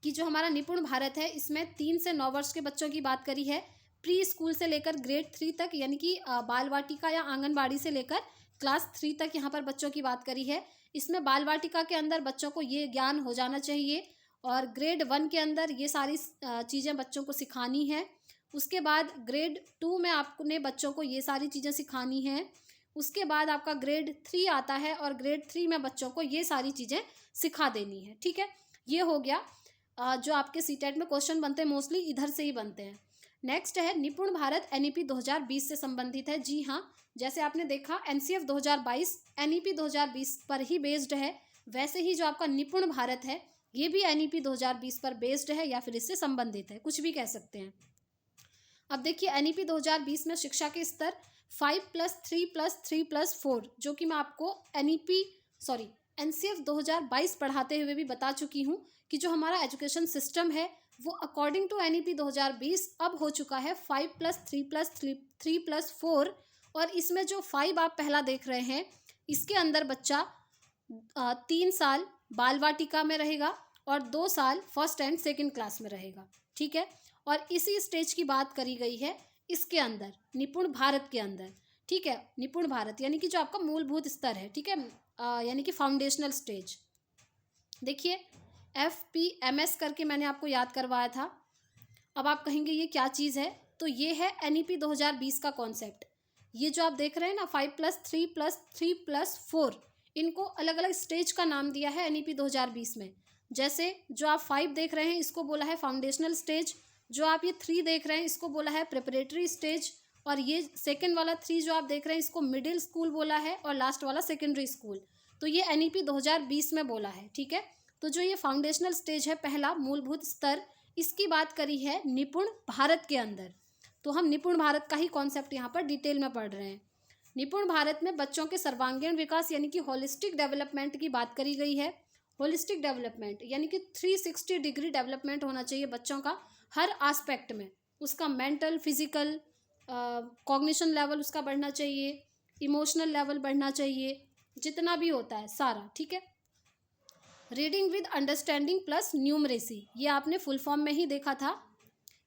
कि जो हमारा निपुण भारत है इसमें 3 से 9 वर्ष के बच्चों की बात करी है, प्री स्कूल से लेकर ग्रेड 3 तक, यानी कि बाल वाटिका या आंगनबाड़ी से लेकर क्लास 3 तक यहाँ पर बच्चों की बात करी है। इसमें बाल वाटिका के अंदर बच्चों को ये ज्ञान हो जाना चाहिए और ग्रेड 1 के अंदर ये सारी चीज़ें बच्चों को सिखानी है। उसके बाद ग्रेड 2 में आपने बच्चों को ये सारी चीज़ें सिखानी हैं। उसके बाद आपका ग्रेड 3 आता है और ग्रेड 3 में बच्चों को ये सारी चीज़ें सिखा देनी है, ठीक है। ये हो गया जो आपके सीटेट में क्वेश्चन बनते हैं, मोस्टली इधर से ही बनते हैं। नेक्स्ट है निपुण भारत NEP 2020 से संबंधित है। जी हाँ, जैसे आपने देखा NCF 2022 NEP 2020 पर ही बेस्ड है, वैसे ही जो आपका निपुण भारत है ये भी NEP 2020 पर बेस्ड है या फिर इससे संबंधित है, कुछ भी कह सकते हैं। अब देखिए NEP 2020 में शिक्षा के स्तर 5+3+3+4, जो कि मैं आपको NCF 2022 पढ़ाते हुए भी बता चुकी हूँ कि जो हमारा एजुकेशन सिस्टम है वो अकॉर्डिंग टू NEP 2020 अब हो चुका है 5+3+3+4। और इसमें जो 5 आप पहला देख रहे हैं, इसके अंदर बच्चा 3 साल बाल वाटिका में रहेगा और 2 साल फर्स्ट एंड सेकंड क्लास में रहेगा, ठीक है। और इसी स्टेज की बात करी गई है इसके अंदर, निपुण भारत के अंदर, ठीक है। निपुण भारत यानी कि जो आपका मूलभूत स्तर है, ठीक है, यानी कि फाउंडेशनल स्टेज। देखिए FPMS करके मैंने आपको याद करवाया था। अब आप कहेंगे ये क्या चीज़ है, तो ये है NEP 2020 का कॉन्सेप्ट। ये जो आप देख रहे हैं ना 5+3+3+4, इनको अलग अलग स्टेज का नाम दिया है NEP 2020 में। जैसे जो आप 5 देख रहे हैं इसको बोला है फाउंडेशनल स्टेज, जो आप ये 3 देख रहे हैं इसको बोला है प्रिपरेटरी स्टेज, और ये सेकंड वाला 3 जो आप देख रहे हैं इसको मिडिल स्कूल बोला है, और लास्ट वाला सेकेंडरी स्कूल। तो ये NEP 2020 में बोला है, ठीक है। तो जो ये फाउंडेशनल स्टेज है, पहला मूलभूत स्तर, इसकी बात करी है निपुण भारत के अंदर। तो हम निपुण भारत का ही कॉन्सेप्ट यहाँ पर डिटेल में पढ़ रहे हैं। निपुण भारत में बच्चों के सर्वांगीण विकास यानी कि होलिस्टिक डेवलपमेंट की बात करी गई है। होलिस्टिक डेवलपमेंट यानी कि 360 डिग्री डेवलपमेंट होना चाहिए बच्चों का हर आस्पेक्ट में। उसका मेंटल, फिजिकल, कॉग्निशन लेवल उसका बढ़ना चाहिए, इमोशनल लेवल बढ़ना चाहिए, जितना भी होता है सारा, ठीक है। Reading with understanding plus numeracy, ये आपने फुल फॉर्म में ही देखा था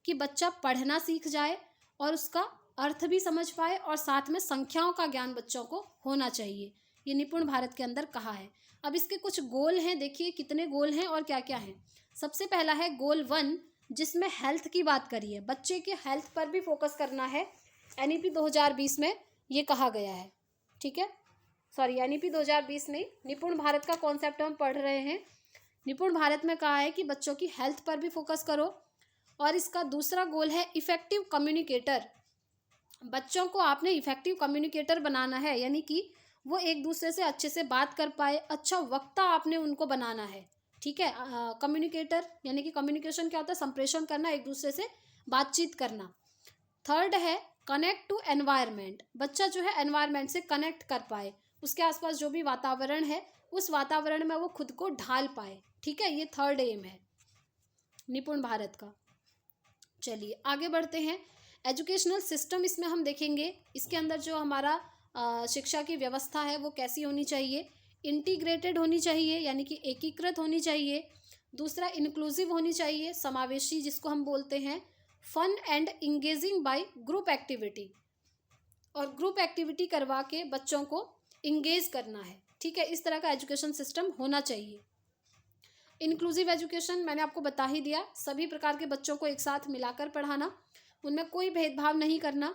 कि बच्चा पढ़ना सीख जाए और उसका अर्थ भी समझ पाए, और साथ में संख्याओं का ज्ञान बच्चों को होना चाहिए। ये निपुण भारत के अंदर कहा है। अब इसके कुछ गोल हैं, देखिए कितने गोल हैं और क्या क्या हैं। सबसे पहला है गोल 1, जिसमें हेल्थ की बात करी है। बच्चे के हेल्थ पर भी फोकस करना है, NEP 2020 में ये कहा गया है, ठीक है। सॉरी, NEP 2020 नहीं, निपुण भारत का कॉन्सेप्ट हम पढ़ रहे हैं। निपुण भारत में कहा है कि बच्चों की हेल्थ पर भी फोकस करो। और इसका दूसरा गोल है इफ़ेक्टिव कम्युनिकेटर। बच्चों को आपने इफ़ेक्टिव कम्युनिकेटर बनाना है, यानी कि वो एक दूसरे से अच्छे से बात कर पाए, अच्छा वक्ता आपने उनको बनाना है, ठीक है। कम्युनिकेटर यानी कि कम्युनिकेशन क्या होता है, संप्रेषण करना, एक दूसरे से बातचीत करना। थर्ड है कनेक्ट टू एनवायरनमेंट, बच्चा जो है एनवायरनमेंट से कनेक्ट कर पाए, उसके आसपास जो भी वातावरण है उस वातावरण में वो खुद को ढाल पाए, ठीक है। ये थर्ड एम है निपुण भारत का। चलिए आगे बढ़ते हैं। एजुकेशनल सिस्टम इसमें हम देखेंगे, इसके अंदर जो हमारा शिक्षा की व्यवस्था है वो कैसी होनी चाहिए। इंटीग्रेटेड होनी चाहिए, यानी कि एकीकृत होनी चाहिए। दूसरा इंक्लूसिव होनी चाहिए, समावेशी जिसको हम बोलते हैं। Fun and engaging by group activity, और ग्रुप एक्टिविटी करवा के बच्चों को इंगेज करना है, ठीक है। इस तरह का एजुकेशन सिस्टम होना चाहिए। इंक्लूसिव एजुकेशन मैंने आपको बता ही दिया, सभी प्रकार के बच्चों को एक साथ मिलाकर पढ़ाना, उनमें कोई भेदभाव नहीं करना।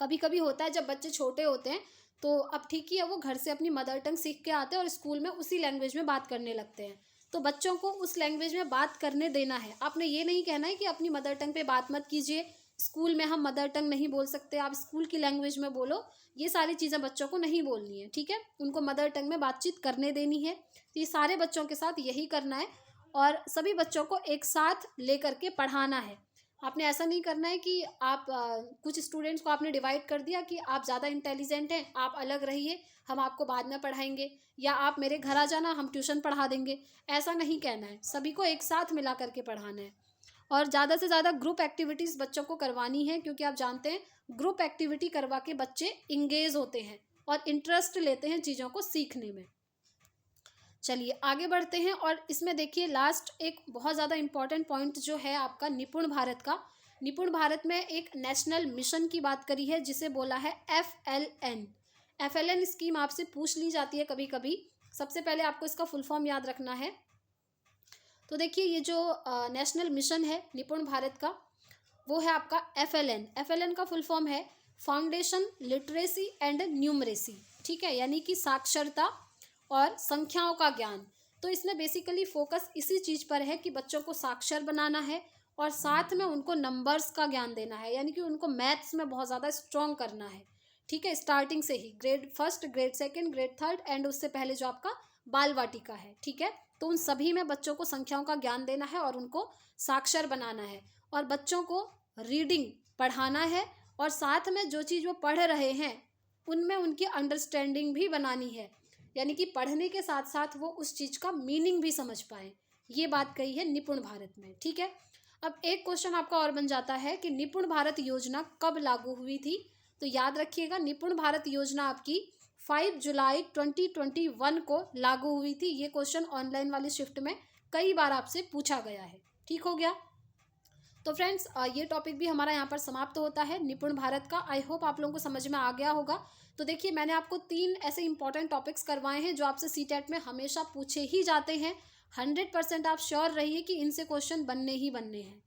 कभी कभी होता है जब बच्चे छोटे होते हैं तो अब ठीक ही है, वो घर से अपनी मदर टंग सीख के आते हैं और स्कूल में उसी लैंग्वेज में बात करने लगते हैं, तो बच्चों को उस लैंग्वेज में बात करने देना है। आपने ये नहीं कहना है कि अपनी मदर टंग पे बात मत कीजिए, स्कूल में हम मदर टंग नहीं बोल सकते, आप स्कूल की लैंग्वेज में बोलो। ये सारी चीज़ें बच्चों को नहीं बोलनी है, ठीक है। उनको मदर टंग में बातचीत करने देनी है। तो ये सारे बच्चों के साथ यही करना है, और सभी बच्चों को एक साथ लेकर के पढ़ाना है। आपने ऐसा नहीं करना है कि आप कुछ स्टूडेंट्स को आपने डिवाइड कर दिया कि आप ज़्यादा इंटेलिजेंट हैं, आप अलग रहिए, हम आपको बाद में पढ़ाएंगे, या आप मेरे घर आ जाना, हम ट्यूशन पढ़ा देंगे। ऐसा नहीं कहना है, सभी को एक साथ मिला करके पढ़ाना है। और ज़्यादा से ज़्यादा ग्रुप एक्टिविटीज़ बच्चों को करवानी है, क्योंकि आप जानते हैं ग्रुप एक्टिविटी करवा के बच्चे इंगेज होते हैं और इंटरेस्ट लेते हैं चीज़ों को सीखने में। चलिए आगे बढ़ते हैं, और इसमें देखिए लास्ट एक बहुत ज़्यादा इम्पॉर्टेंट पॉइंट जो है आपका निपुण भारत का। निपुण भारत में एक नेशनल मिशन की बात करी है, जिसे बोला है FLN। FLN स्कीम आपसे पूछ ली जाती है कभी कभी, सबसे पहले आपको इसका फुल फॉर्म याद रखना है। तो देखिए ये जो नेशनल मिशन है निपुण भारत का, वो है आपका FLN। FLN का फुल फॉर्म है फाउंडेशन लिटरेसी एंड न्यूमरेसी, ठीक है, यानी कि साक्षरता और संख्याओं का ज्ञान। तो इसमें बेसिकली फोकस इसी चीज़ पर है कि बच्चों को साक्षर बनाना है और साथ में उनको नंबर्स का ज्ञान देना है, यानी कि उनको मैथ्स में बहुत ज़्यादा स्ट्रॉन्ग करना है, ठीक है। स्टार्टिंग से ही ग्रेड 1, ग्रेड 2, ग्रेड 3 एंड उससे पहले जो आपका बाल वाटिका है, ठीक है, तो उन सभी में बच्चों को संख्याओं का ज्ञान देना है और उनको साक्षर बनाना है, और बच्चों को रीडिंग पढ़ाना है, और साथ में जो चीज़ वो पढ़ रहे हैं उनमें उनकी अंडरस्टैंडिंग भी बनानी है, यानी कि पढ़ने के साथ साथ वो उस चीज़ का मीनिंग भी समझ पाए। ये बात कही है निपुण भारत में, ठीक है। अब एक क्वेश्चन आपका और बन जाता है कि निपुण भारत योजना कब लागू हुई थी। तो याद रखिएगा, निपुण भारत योजना आपकी 5 जुलाई 2021 को लागू हुई थी। ये क्वेश्चन ऑनलाइन वाली शिफ्ट में कई बार आपसे पूछा गया है, ठीक हो गया। तो फ्रेंड्स, ये टॉपिक भी हमारा यहाँ पर समाप्त होता है निपुण भारत का। आई होप आप लोगों को समझ में आ गया होगा। तो देखिए, मैंने आपको 3 ऐसे इंपॉर्टेंट टॉपिक्स करवाए हैं जो आपसे सीटेट में हमेशा पूछे ही जाते हैं। 100% आप श्योर रहिए कि इनसे क्वेश्चन बनने ही बनने हैं।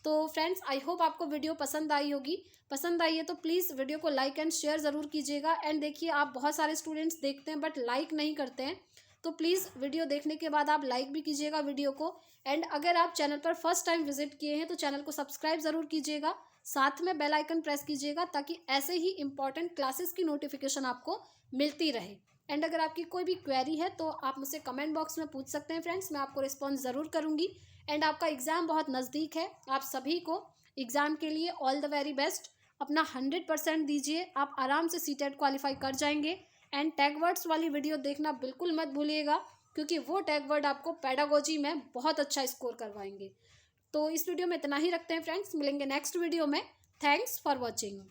तो फ्रेंड्स, आई होप आपको वीडियो पसंद आई होगी। पसंद आई है तो प्लीज़ वीडियो को लाइक एंड शेयर ज़रूर कीजिएगा। एंड देखिए, आप बहुत सारे स्टूडेंट्स देखते हैं बट लाइक नहीं करते हैं, तो प्लीज़ वीडियो देखने के बाद आप लाइक भी कीजिएगा वीडियो को। एंड अगर आप चैनल पर फर्स्ट टाइम विजिट किए हैं तो चैनल को सब्सक्राइब ज़रूर कीजिएगा, साथ में बेल आइकन प्रेस कीजिएगा ताकि ऐसे ही इंपॉर्टेंट क्लासेस की नोटिफिकेशन आपको मिलती रहे। एंड अगर आपकी कोई भी क्वेरी है तो आप मुझसे कमेंट बॉक्स में पूछ सकते हैं फ्रेंड्स, मैं आपको रिस्पॉन्स ज़रूर करूँगी। एंड आपका एग्ज़ाम बहुत नज़दीक है, आप सभी को एग्ज़ाम के लिए ऑल द वेरी बेस्ट। अपना 100% दीजिए, आप आराम से सीटेट क्वालिफाई कर जाएंगे। एंड टैग वर्ड्स वाली वीडियो देखना बिल्कुल मत भूलिएगा, क्योंकि वो टैग वर्ड आपको पेडागोजी में बहुत अच्छा स्कोर करवाएंगे। तो इस वीडियो में इतना ही रखते हैं फ्रेंड्स, मिलेंगे नेक्स्ट वीडियो में। Thanks for watching.